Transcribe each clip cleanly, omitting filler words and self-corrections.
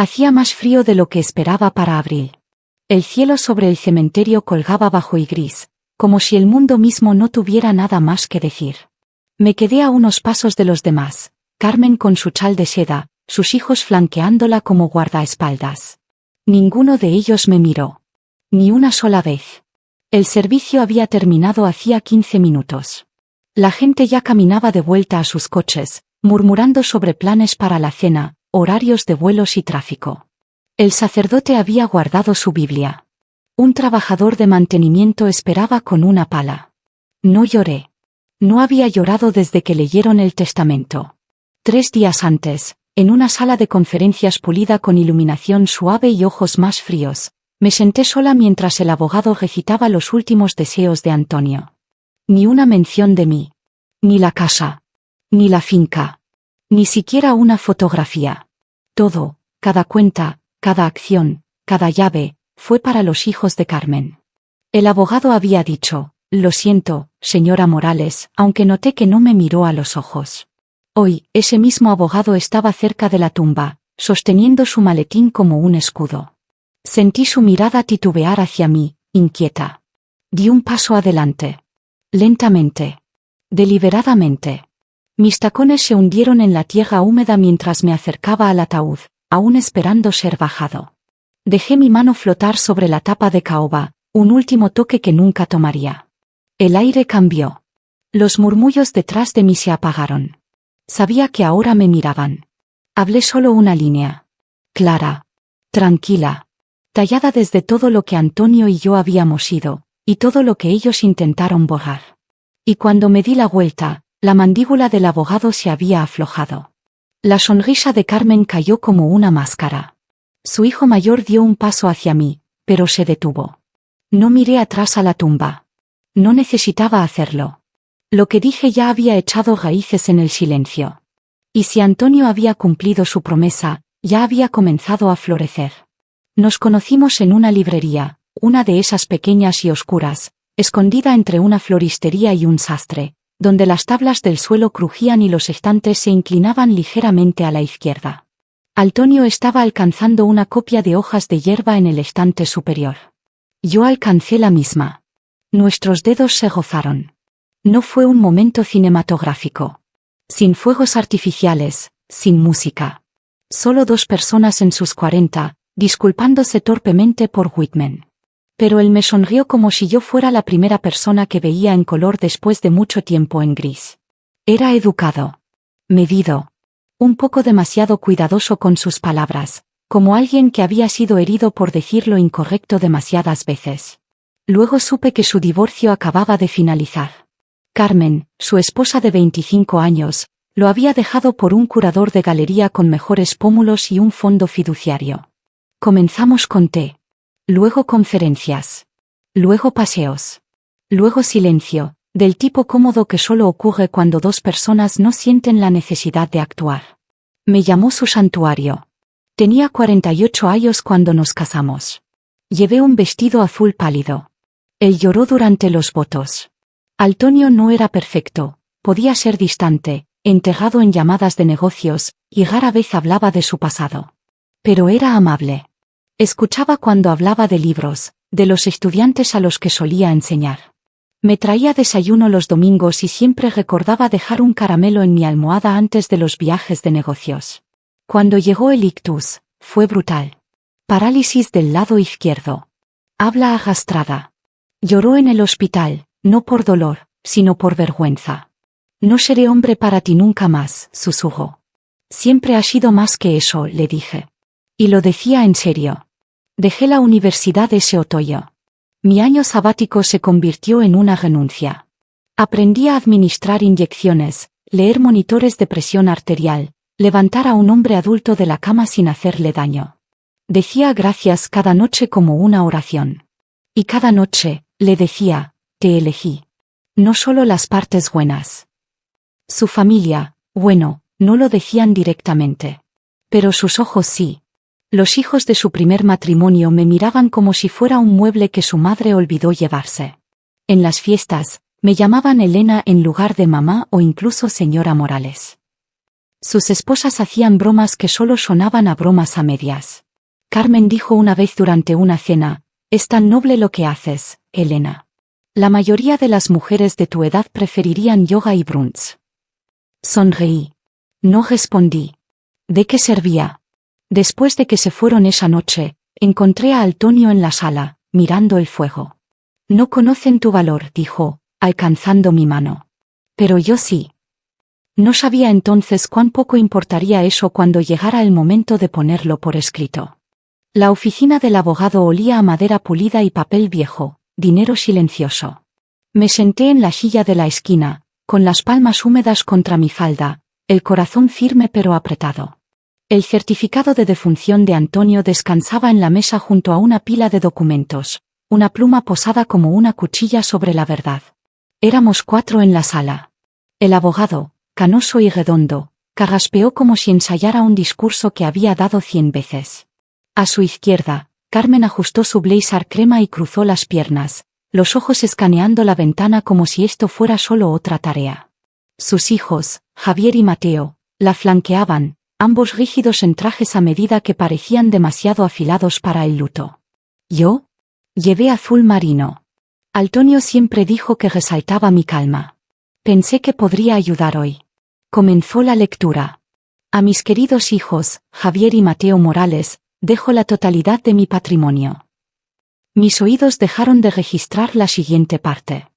Hacía más frío de lo que esperaba para abril. El cielo sobre el cementerio colgaba bajo y gris, como si el mundo mismo no tuviera nada más que decir. Me quedé a unos pasos de los demás, Carmen con su chal de seda, sus hijos flanqueándola como guardaespaldas. Ninguno de ellos me miró. Ni una sola vez. El servicio había terminado hacía 15 minutos. La gente ya caminaba de vuelta a sus coches, murmurando sobre planes para la cena, horarios de vuelos y tráfico. El sacerdote había guardado su Biblia. Un trabajador de mantenimiento esperaba con una pala. No lloré. No había llorado desde que leyeron el testamento. 3 días antes, en una sala de conferencias pulida con iluminación suave y ojos más fríos, me senté sola mientras el abogado recitaba los últimos deseos de Antonio. Ni una mención de mí. Ni la casa. Ni la finca. Ni siquiera una fotografía. Todo, cada cuenta, cada acción, cada llave, fue para los hijos de Carmen. El abogado había dicho, lo siento, señora Morales, aunque noté que no me miró a los ojos. Hoy, ese mismo abogado estaba cerca de la tumba, sosteniendo su maletín como un escudo. Sentí su mirada titubear hacia mí, inquieta. Di un paso adelante. Lentamente. Deliberadamente. Mis tacones se hundieron en la tierra húmeda mientras me acercaba al ataúd, aún esperando ser bajado. Dejé mi mano flotar sobre la tapa de caoba, un último toque que nunca tomaría. El aire cambió. Los murmullos detrás de mí se apagaron. Sabía que ahora me miraban. Hablé solo una línea. Clara. Tranquila. Tallada desde todo lo que Antonio y yo habíamos sido, y todo lo que ellos intentaron borrar. Y cuando me di la vuelta, la mandíbula del abogado se había aflojado. La sonrisa de Carmen cayó como una máscara. Su hijo mayor dio un paso hacia mí, pero se detuvo. No miré atrás a la tumba. No necesitaba hacerlo. Lo que dije ya había echado raíces en el silencio. Y si Antonio había cumplido su promesa, ya había comenzado a florecer. Nos conocimos en una librería, una de esas pequeñas y oscuras, escondida entre una floristería y un sastre, donde las tablas del suelo crujían y los estantes se inclinaban ligeramente a la izquierda. Antonio estaba alcanzando una copia de Hojas de hierba en el estante superior. Yo alcancé la misma. Nuestros dedos se rozaron. No fue un momento cinematográfico. Sin fuegos artificiales, sin música. Solo 2 personas en sus 40, disculpándose torpemente por Whitman. Pero él me sonrió como si yo fuera la primera persona que veía en color después de mucho tiempo en gris. Era educado. Medido. Un poco demasiado cuidadoso con sus palabras, como alguien que había sido herido por decir lo incorrecto demasiadas veces. Luego supe que su divorcio acababa de finalizar. Carmen, su esposa de 25 años, lo había dejado por un curador de galería con mejores pómulos y un fondo fiduciario. Comenzamos con té. Luego conferencias. Luego paseos. Luego silencio, del tipo cómodo que solo ocurre cuando 2 personas no sienten la necesidad de actuar. Me llamó su santuario. Tenía 48 años cuando nos casamos. Llevé un vestido azul pálido. Él lloró durante los votos. Antonio no era perfecto, podía ser distante, enterrado en llamadas de negocios, y rara vez hablaba de su pasado. Pero era amable. Escuchaba cuando hablaba de libros, de los estudiantes a los que solía enseñar. Me traía desayuno los domingos y siempre recordaba dejar un caramelo en mi almohada antes de los viajes de negocios. Cuando llegó el ictus, fue brutal. Parálisis del lado izquierdo. Habla arrastrada. Lloró en el hospital, no por dolor, sino por vergüenza. No seré hombre para ti nunca más, susurró. Siempre has sido más que eso, le dije. Y lo decía en serio. Dejé la universidad ese otoño. Mi año sabático se convirtió en una renuncia. Aprendí a administrar inyecciones, leer monitores de presión arterial, levantar a un hombre adulto de la cama sin hacerle daño. Decía gracias cada noche como una oración. Y cada noche, le decía, te elegí. No solo las partes buenas. Su familia, bueno, no lo decían directamente. Pero sus ojos sí. Los hijos de su primer matrimonio me miraban como si fuera un mueble que su madre olvidó llevarse. En las fiestas, me llamaban Elena en lugar de mamá o incluso señora Morales. Sus esposas hacían bromas que solo sonaban a bromas a medias. Carmen dijo una vez durante una cena: «Es tan noble lo que haces, Elena. La mayoría de las mujeres de tu edad preferirían yoga y brunch». Sonreí. No respondí. ¿De qué servía? Después de que se fueron esa noche, encontré a Antonio en la sala, mirando el fuego. «No conocen tu valor», dijo, alcanzando mi mano. «Pero yo sí». No sabía entonces cuán poco importaría eso cuando llegara el momento de ponerlo por escrito. La oficina del abogado olía a madera pulida y papel viejo, dinero silencioso. Me senté en la silla de la esquina, con las palmas húmedas contra mi falda, el corazón firme pero apretado. El certificado de defunción de Antonio descansaba en la mesa junto a una pila de documentos, una pluma posada como una cuchilla sobre la verdad. Éramos 4 en la sala. El abogado, canoso y redondo, carraspeó como si ensayara un discurso que había dado 100 veces. A su izquierda, Carmen ajustó su blazer crema y cruzó las piernas, los ojos escaneando la ventana como si esto fuera solo otra tarea. Sus hijos, Javier y Mateo, la flanqueaban, ambos rígidos en trajes a medida que parecían demasiado afilados para el luto. Yo llevé azul marino. Antonio siempre dijo que resaltaba mi calma. Pensé que podría ayudar hoy. Comenzó la lectura. A mis queridos hijos, Javier y Mateo Morales, dejo la totalidad de mi patrimonio. Mis oídos dejaron de registrar la siguiente parte.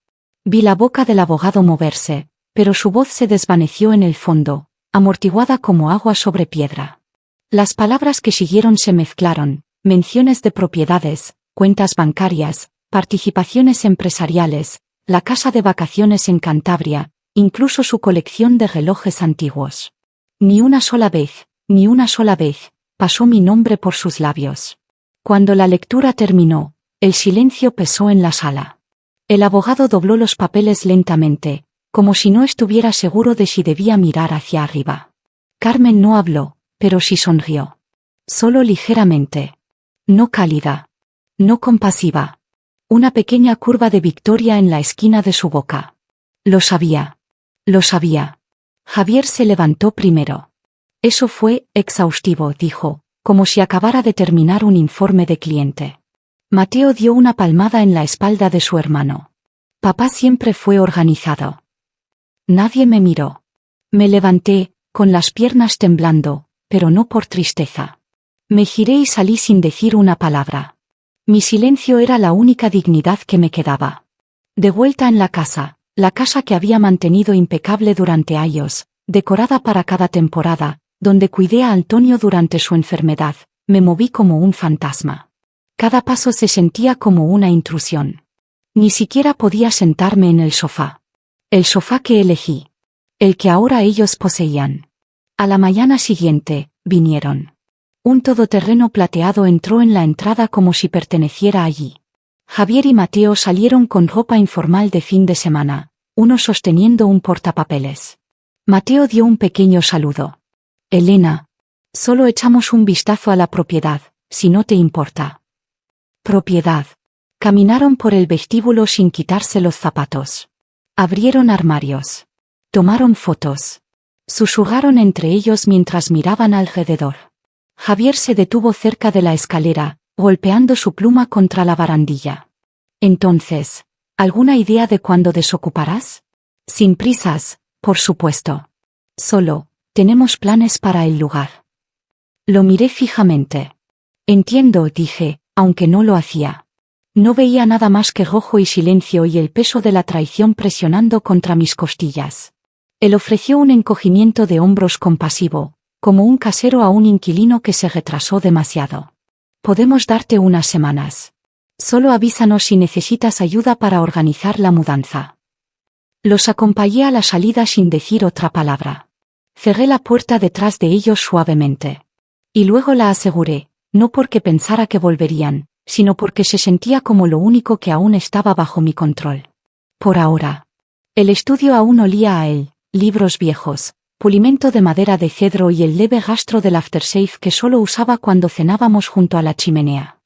Vi la boca del abogado moverse, pero su voz se desvaneció en el fondo, amortiguada como agua sobre piedra. Las palabras que siguieron se mezclaron: menciones de propiedades, cuentas bancarias, participaciones empresariales, la casa de vacaciones en Cantabria, incluso su colección de relojes antiguos. Ni una sola vez, pasó mi nombre por sus labios. Cuando la lectura terminó, el silencio pesó en la sala. El abogado dobló los papeles lentamente, como si no estuviera seguro de si debía mirar hacia arriba. Carmen no habló, pero sí sonrió. Solo ligeramente. No cálida. No compasiva. Una pequeña curva de victoria en la esquina de su boca. Lo sabía. Lo sabía. Javier se levantó primero. Eso fue exhaustivo, dijo, como si acabara de terminar un informe de cliente. Mateo dio una palmada en la espalda de su hermano. Papá siempre fue organizado. Nadie me miró. Me levanté, con las piernas temblando, pero no por tristeza. Me giré y salí sin decir una palabra. Mi silencio era la única dignidad que me quedaba. De vuelta en la casa que había mantenido impecable durante años, decorada para cada temporada, donde cuidé a Antonio durante su enfermedad, me moví como un fantasma. Cada paso se sentía como una intrusión. Ni siquiera podía sentarme en el sofá. El sofá que elegí. El que ahora ellos poseían. A la mañana siguiente, vinieron. Un todoterreno plateado entró en la entrada como si perteneciera allí. Javier y Mateo salieron con ropa informal de fin de semana, uno sosteniendo un portapapeles. Mateo dio un pequeño saludo. Elena. Solo echamos un vistazo a la propiedad, si no te importa. Propiedad. Caminaron por el vestíbulo sin quitarse los zapatos. Abrieron armarios. Tomaron fotos. Susurraron entre ellos mientras miraban alrededor. Javier se detuvo cerca de la escalera, golpeando su pluma contra la barandilla. Entonces, ¿alguna idea de cuándo desocuparás? Sin prisas, por supuesto. Solo, tenemos planes para el lugar. Lo miré fijamente. Entiendo, dije, aunque no lo hacía. No veía nada más que rojo y silencio y el peso de la traición presionando contra mis costillas. Él ofreció un encogimiento de hombros compasivo, como un casero a un inquilino que se retrasó demasiado. Podemos darte unas semanas. Solo avísanos si necesitas ayuda para organizar la mudanza. Los acompañé a la salida sin decir otra palabra. Cerré la puerta detrás de ellos suavemente. Y luego la aseguré, no porque pensara que volverían, sino porque se sentía como lo único que aún estaba bajo mi control. Por ahora. El estudio aún olía a él, libros viejos, pulimento de madera de cedro y el leve rastro del aftershave que solo usaba cuando cenábamos junto a la chimenea.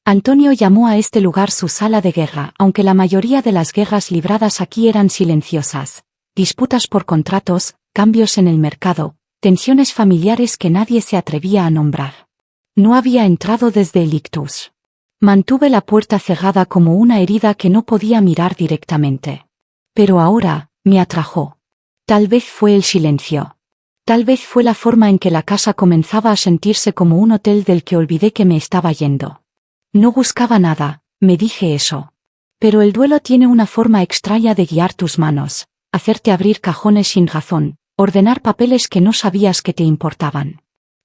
Antonio llamó a este lugar su sala de guerra, aunque la mayoría de las guerras libradas aquí eran silenciosas. Disputas por contratos, cambios en el mercado, tensiones familiares que nadie se atrevía a nombrar. No había entrado desde el ictus. Mantuve la puerta cerrada como una herida que no podía mirar directamente. Pero ahora, me atrajo. Tal vez fue el silencio. Tal vez fue la forma en que la casa comenzaba a sentirse como un hotel del que olvidé que me estaba yendo. No buscaba nada, me dije eso. Pero el duelo tiene una forma extraña de guiar tus manos, hacerte abrir cajones sin razón, ordenar papeles que no sabías que te importaban.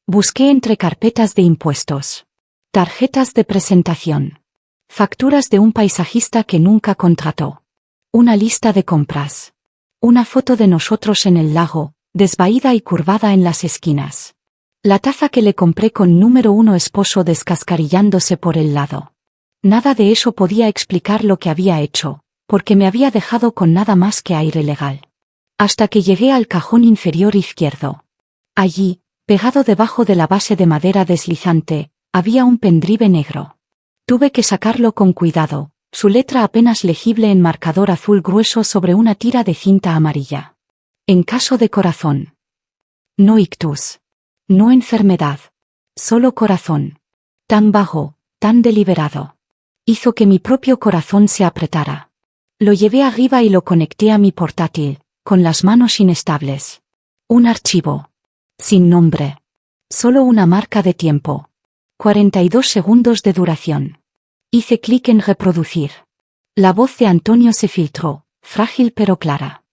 Busqué entre carpetas de impuestos. Tarjetas de presentación. Facturas de un paisajista que nunca contrató. Una lista de compras. Una foto de nosotros en el lago, desvaída y curvada en las esquinas. La taza que le compré con número 1 esposo descascarillándose por el lado. Nada de eso podía explicar lo que había hecho, porque me había dejado con nada más que aire legal. Hasta que llegué al cajón inferior izquierdo. Allí, pegado debajo de la base de madera deslizante, había un pendrive negro. Tuve que sacarlo con cuidado, su letra apenas legible en marcador azul grueso sobre una tira de cinta amarilla. En caso de corazón. No ictus. No enfermedad. Solo corazón. Tan vago, tan deliberado. Hizo que mi propio corazón se apretara. Lo llevé arriba y lo conecté a mi portátil, con las manos inestables. Un archivo. Sin nombre. Solo una marca de tiempo. 42 segundos de duración. Hice clic en reproducir. La voz de Antonio se filtró, frágil pero clara.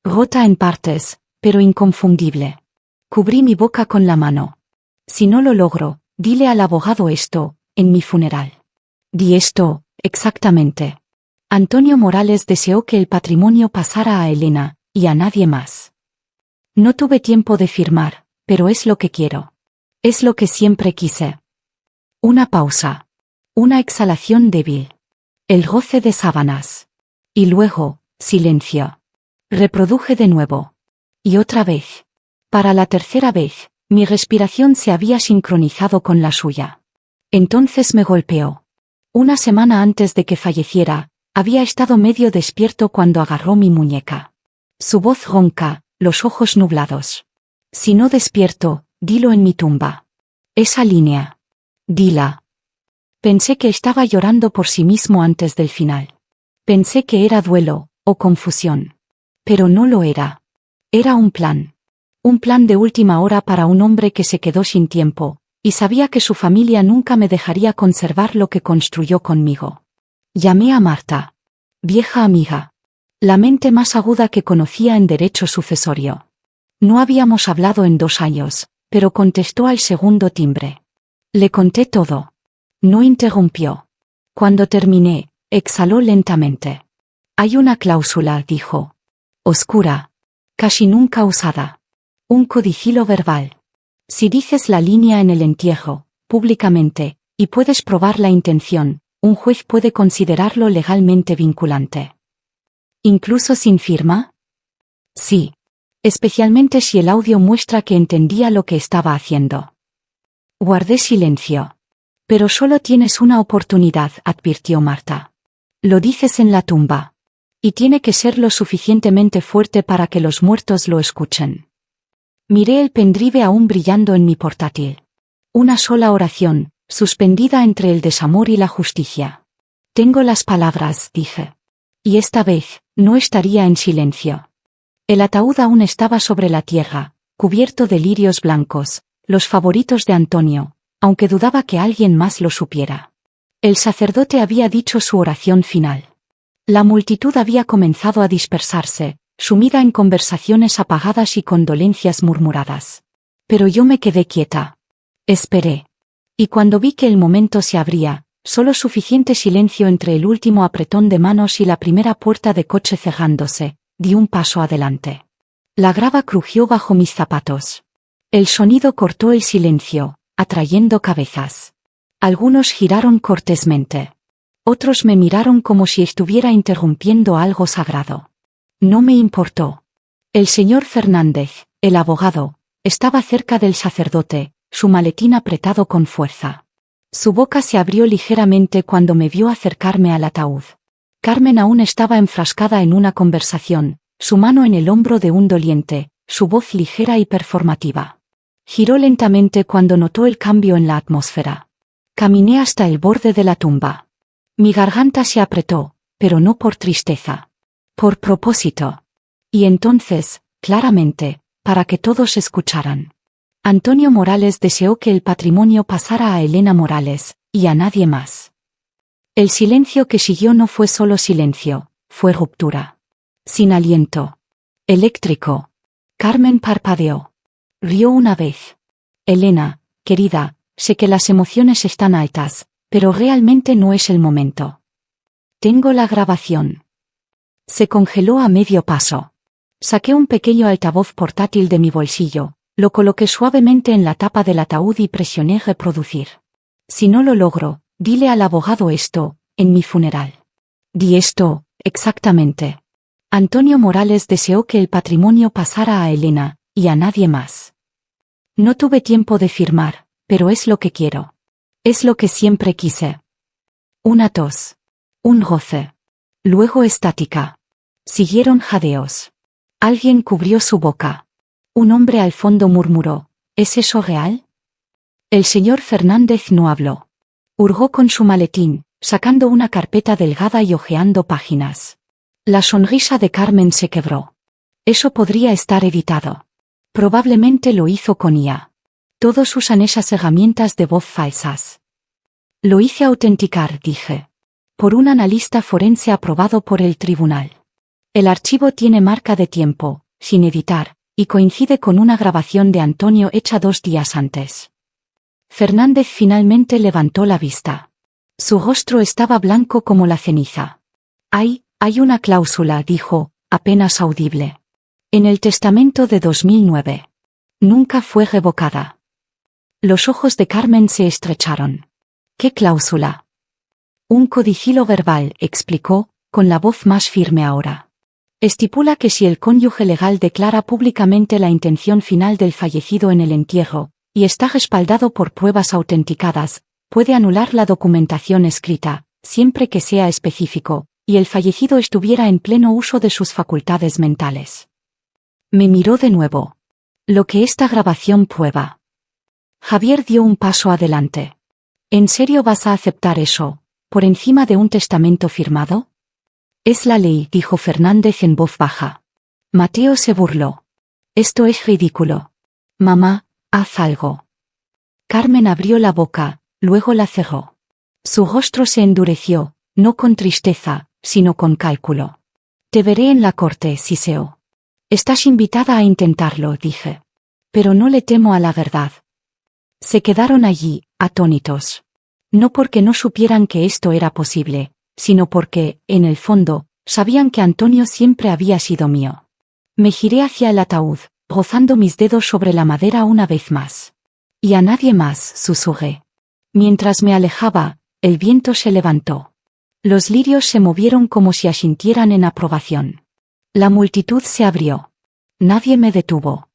Rota en partes, pero inconfundible. Cubrí mi boca con la mano. Si no lo logro, dile al abogado esto, en mi funeral. Di esto, exactamente. Antonio Morales deseó que el patrimonio pasara a Elena, y a nadie más. No tuve tiempo de firmar, pero es lo que quiero. Es lo que siempre quise. Una pausa. Una exhalación débil. El roce de sábanas. Y luego, silencio. Reproduje de nuevo. Y otra vez. Para la tercera vez, mi respiración se había sincronizado con la suya. Entonces me golpeó. Una semana antes de que falleciera, había estado medio despierto cuando agarró mi muñeca. Su voz ronca, los ojos nublados. Si no despierto, dilo en mi tumba. Esa línea. Dila. Pensé que estaba llorando por sí mismo antes del final. Pensé que era duelo, o confusión. Pero no lo era. Era un plan. Un plan de última hora para un hombre que se quedó sin tiempo, y sabía que su familia nunca me dejaría conservar lo que construyó conmigo. Llamé a Marta. Vieja amiga. La mente más aguda que conocía en derecho sucesorio. No habíamos hablado en 2 años, pero contestó al segundo timbre. Le conté todo. No interrumpió. Cuando terminé, exhaló lentamente. Hay una cláusula, dijo. Oscura. Casi nunca usada. Un codicilo verbal. Si dices la línea en el entierro, públicamente, y puedes probar la intención, un juez puede considerarlo legalmente vinculante. ¿Incluso sin firma? Sí. Especialmente si el audio muestra que entendía lo que estaba haciendo. Guardé silencio. Pero solo tienes una oportunidad, advirtió Marta. Lo dices en la tumba. Y tiene que ser lo suficientemente fuerte para que los muertos lo escuchen. Miré el pendrive aún brillando en mi portátil. Una sola oración, suspendida entre el desamor y la justicia. Tengo las palabras, dije. Y esta vez, no estaría en silencio. El ataúd aún estaba sobre la tierra, cubierto de lirios blancos, los favoritos de Antonio, aunque dudaba que alguien más lo supiera. El sacerdote había dicho su oración final. La multitud había comenzado a dispersarse, sumida en conversaciones apagadas y condolencias murmuradas. Pero yo me quedé quieta. Esperé. Y cuando vi que el momento se abría, solo suficiente silencio entre el último apretón de manos y la primera puerta de coche cerrándose, di un paso adelante. La grava crujió bajo mis zapatos. El sonido cortó el silencio, atrayendo cabezas. Algunos giraron cortésmente. Otros me miraron como si estuviera interrumpiendo algo sagrado. No me importó. El señor Fernández, el abogado, estaba cerca del sacerdote, su maletín apretado con fuerza. Su boca se abrió ligeramente cuando me vio acercarme al ataúd. Carmen aún estaba enfrascada en una conversación, su mano en el hombro de un doliente, su voz ligera y performativa. Giró lentamente cuando notó el cambio en la atmósfera. Caminé hasta el borde de la tumba. Mi garganta se apretó, pero no por tristeza. Por propósito. Y entonces, claramente, para que todos escucharan. Antonio Morales deseó que el patrimonio pasara a Elena Morales, y a nadie más. El silencio que siguió no fue solo silencio, fue ruptura. Sin aliento. Eléctrico. Carmen parpadeó. Rió una vez. Elena, querida, sé que las emociones están altas, pero realmente no es el momento. Tengo la grabación. Se congeló a medio paso. Saqué un pequeño altavoz portátil de mi bolsillo, lo coloqué suavemente en la tapa del ataúd y presioné reproducir. Si no lo logro, dile al abogado esto, en mi funeral. Di esto, exactamente. Antonio Morales deseó que el patrimonio pasara a Elena, y a nadie más. No tuve tiempo de firmar, pero es lo que quiero. Es lo que siempre quise. Una tos. Un roce. Luego estática. Siguieron jadeos. Alguien cubrió su boca. Un hombre al fondo murmuró, ¿es eso real? El señor Fernández no habló. Hurgó con su maletín, sacando una carpeta delgada y hojeando páginas. La sonrisa de Carmen se quebró. Eso podría estar editado. Probablemente lo hizo con IA. Todos usan esas herramientas de voz falsas. Lo hice autenticar, dije. Por un analista forense aprobado por el tribunal. El archivo tiene marca de tiempo, sin editar, y coincide con una grabación de Antonio hecha 2 días antes. Fernández finalmente levantó la vista. Su rostro estaba blanco como la ceniza. Hay una cláusula, dijo, apenas audible. En el testamento de 2009. Nunca fue revocada. Los ojos de Carmen se estrecharon. ¿Qué cláusula? Un codicilo verbal, explicó, con la voz más firme ahora. Estipula que si el cónyuge legal declara públicamente la intención final del fallecido en el entierro, y está respaldado por pruebas autenticadas, puede anular la documentación escrita, siempre que sea específico, y el fallecido estuviera en pleno uso de sus facultades mentales. Me miró de nuevo. Lo que esta grabación prueba. Javier dio un paso adelante. ¿En serio vas a aceptar eso, por encima de un testamento firmado? Es la ley, dijo Fernández en voz baja. Mateo se burló. Esto es ridículo. Mamá, haz algo. Carmen abrió la boca, luego la cerró. Su rostro se endureció, no con tristeza, sino con cálculo. Te veré en la corte, Siseo. Estás invitada a intentarlo, dije. Pero no le temo a la verdad. Se quedaron allí, atónitos. No porque no supieran que esto era posible, sino porque, en el fondo, sabían que Antonio siempre había sido mío. Me giré hacia el ataúd, rozando mis dedos sobre la madera una vez más. Y a nadie más, susurré. Mientras me alejaba, el viento se levantó. Los lirios se movieron como si asintieran en aprobación. La multitud se abrió. Nadie me detuvo.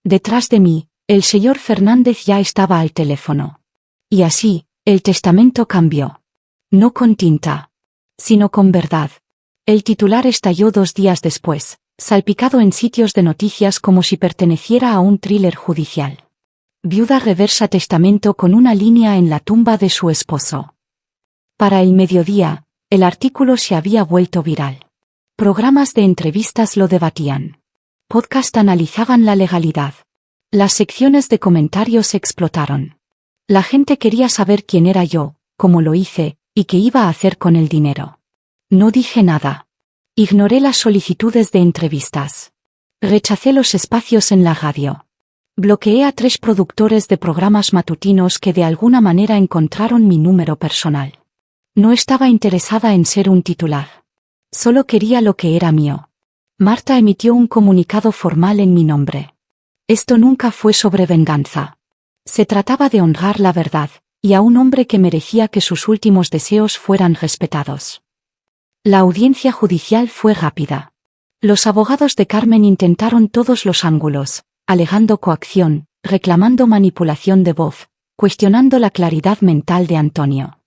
Detrás de mí, el señor Fernández ya estaba al teléfono. Y así, el testamento cambió. No con tinta, sino con verdad. El titular estalló 2 días después, salpicado en sitios de noticias como si perteneciera a un thriller judicial. Viuda reversa testamento con una línea en la tumba de su esposo. Para el mediodía, el artículo se había vuelto viral. Programas de entrevistas lo debatían. Podcast analizaban la legalidad. Las secciones de comentarios explotaron. La gente quería saber quién era yo, cómo lo hice, y qué iba a hacer con el dinero. No dije nada. Ignoré las solicitudes de entrevistas. Rechacé los espacios en la radio. Bloqueé a 3 productores de programas matutinos que de alguna manera encontraron mi número personal. No estaba interesada en ser un titular. Solo quería lo que era mío. Marta emitió un comunicado formal en mi nombre. Esto nunca fue sobre venganza. Se trataba de honrar la verdad, y a un hombre que merecía que sus últimos deseos fueran respetados. La audiencia judicial fue rápida. Los abogados de Carmen intentaron todos los ángulos, alegando coacción, reclamando manipulación de voz, cuestionando la claridad mental de Antonio.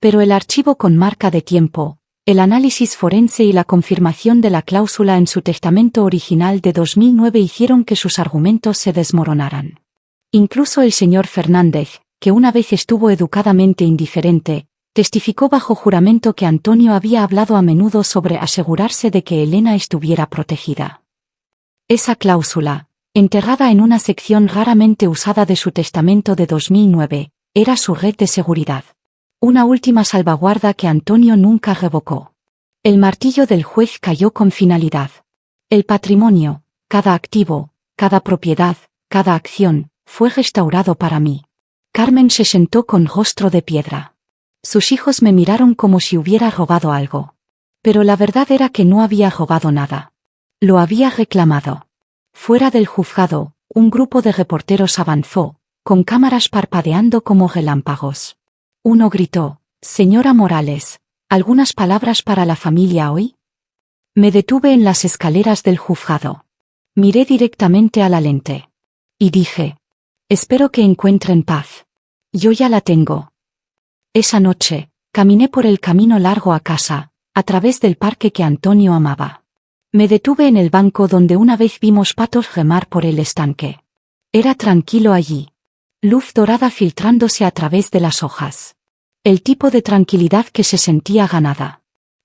Pero el archivo con marca de tiempo, El análisis forense y la confirmación de la cláusula en su testamento original de 2009 hicieron que sus argumentos se desmoronaran. Incluso el señor Fernández, que una vez estuvo educadamente indiferente, testificó bajo juramento que Antonio había hablado a menudo sobre asegurarse de que Elena estuviera protegida. Esa cláusula, enterrada en una sección raramente usada de su testamento de 2009, era su red de seguridad. Una última salvaguarda que Antonio nunca revocó. El martillo del juez cayó con finalidad. El patrimonio, cada activo, cada propiedad, cada acción, fue restaurado para mí. Carmen se sentó con rostro de piedra. Sus hijos me miraron como si hubiera robado algo. Pero la verdad era que no había robado nada. Lo había reclamado. Fuera del juzgado, un grupo de reporteros avanzó, con cámaras parpadeando como relámpagos. Uno gritó: «Señora Morales, ¿algunas palabras para la familia hoy?» Me detuve en las escaleras del juzgado. Miré directamente a la lente. Y dije: «Espero que encuentren paz. Yo ya la tengo». Esa noche, caminé por el camino largo a casa, a través del parque que Antonio amaba. Me detuve en el banco donde una vez vimos patos remar por el estanque. Era tranquilo allí. Luz dorada filtrándose a través de las hojas. El tipo de tranquilidad que se sentía ganada.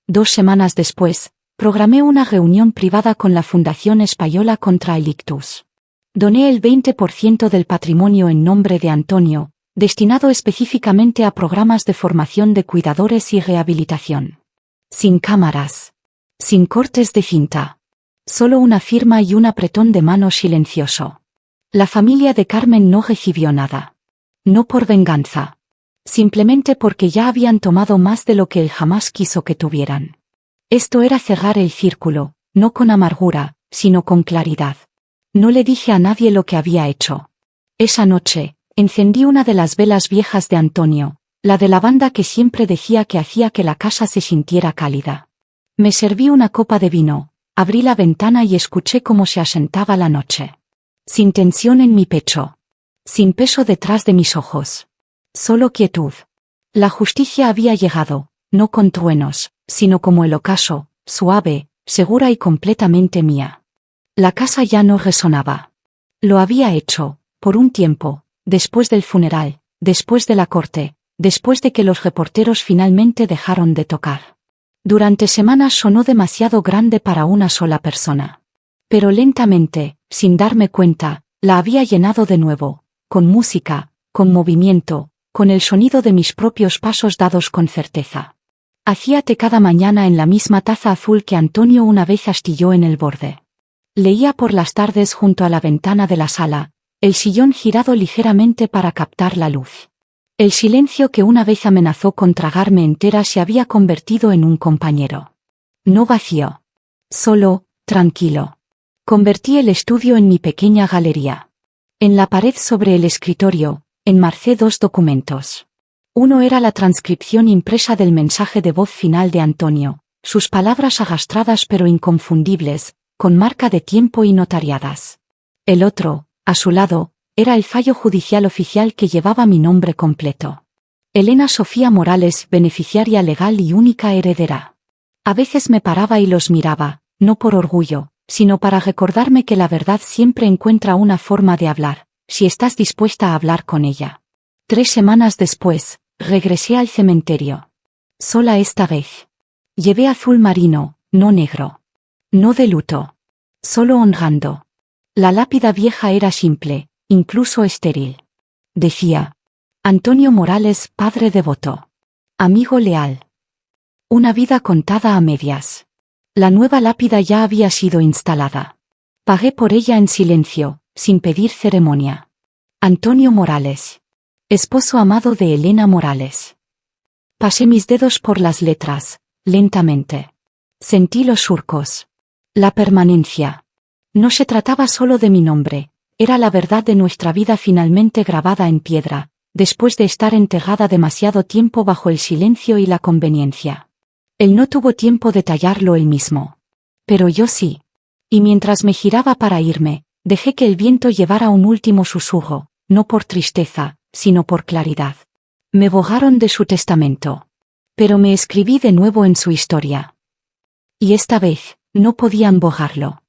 2 semanas después, programé una reunión privada con la Fundación Española contra el Ictus. Doné el 20% del patrimonio en nombre de Antonio, destinado específicamente a programas de formación de cuidadores y rehabilitación. Sin cámaras. Sin cortes de cinta. Solo una firma y un apretón de mano silencioso. La familia de Carmen no recibió nada. No por venganza. Simplemente porque ya habían tomado más de lo que él jamás quiso que tuvieran. Esto era cerrar el círculo, no con amargura, sino con claridad. No le dije a nadie lo que había hecho. Esa noche, encendí una de las velas viejas de Antonio, la de lavanda que siempre decía que hacía que la casa se sintiera cálida. Me serví una copa de vino, abrí la ventana y escuché cómo se asentaba la noche. Sin tensión en mi pecho. Sin peso detrás de mis ojos. Solo quietud. La justicia había llegado, no con truenos, sino como el ocaso, suave, segura y completamente mía. La casa ya no resonaba. Lo había hecho, por un tiempo, después del funeral, después de la corte, después de que los reporteros finalmente dejaron de tocar. Durante semanas sonó demasiado grande para una sola persona. Pero lentamente, sin darme cuenta, la había llenado de nuevo, con música, con movimiento, con el sonido de mis propios pasos dados con certeza. Hacía té cada mañana en la misma taza azul que Antonio una vez astilló en el borde. Leía por las tardes junto a la ventana de la sala, el sillón girado ligeramente para captar la luz. El silencio que una vez amenazó con tragarme entera se había convertido en un compañero. No vacío. Solo, tranquilo. Convertí el estudio en mi pequeña galería. En la pared sobre el escritorio, enmarcé 2 documentos. Uno era la transcripción impresa del mensaje de voz final de Antonio, sus palabras arrastradas pero inconfundibles, con marca de tiempo y notariadas. El otro, a su lado, era el fallo judicial oficial que llevaba mi nombre completo. Elena Sofía Morales, beneficiaria legal y única heredera. A veces me paraba y los miraba, no por orgullo, sino para recordarme que la verdad siempre encuentra una forma de hablar, si estás dispuesta a hablar con ella. 3 semanas después, regresé al cementerio. Sola esta vez. Llevé azul marino, no negro. No de luto. Solo honrando. La lápida vieja era simple, incluso estéril. Decía: Antonio Morales, padre devoto. Amigo leal. Una vida contada a medias. La nueva lápida ya había sido instalada. Pagué por ella en silencio, sin pedir ceremonia. Antonio Morales. Esposo amado de Elena Morales. Pasé mis dedos por las letras, lentamente. Sentí los surcos. La permanencia. No se trataba solo de mi nombre, era la verdad de nuestra vida finalmente grabada en piedra, después de estar enterrada demasiado tiempo bajo el silencio y la conveniencia. Él no tuvo tiempo de tallarlo él mismo. Pero yo sí. Y mientras me giraba para irme, dejé que el viento llevara un último susurro, no por tristeza, sino por claridad. Me borraron de su testamento. Pero me escribí de nuevo en su historia. Y esta vez, no podían borrarlo.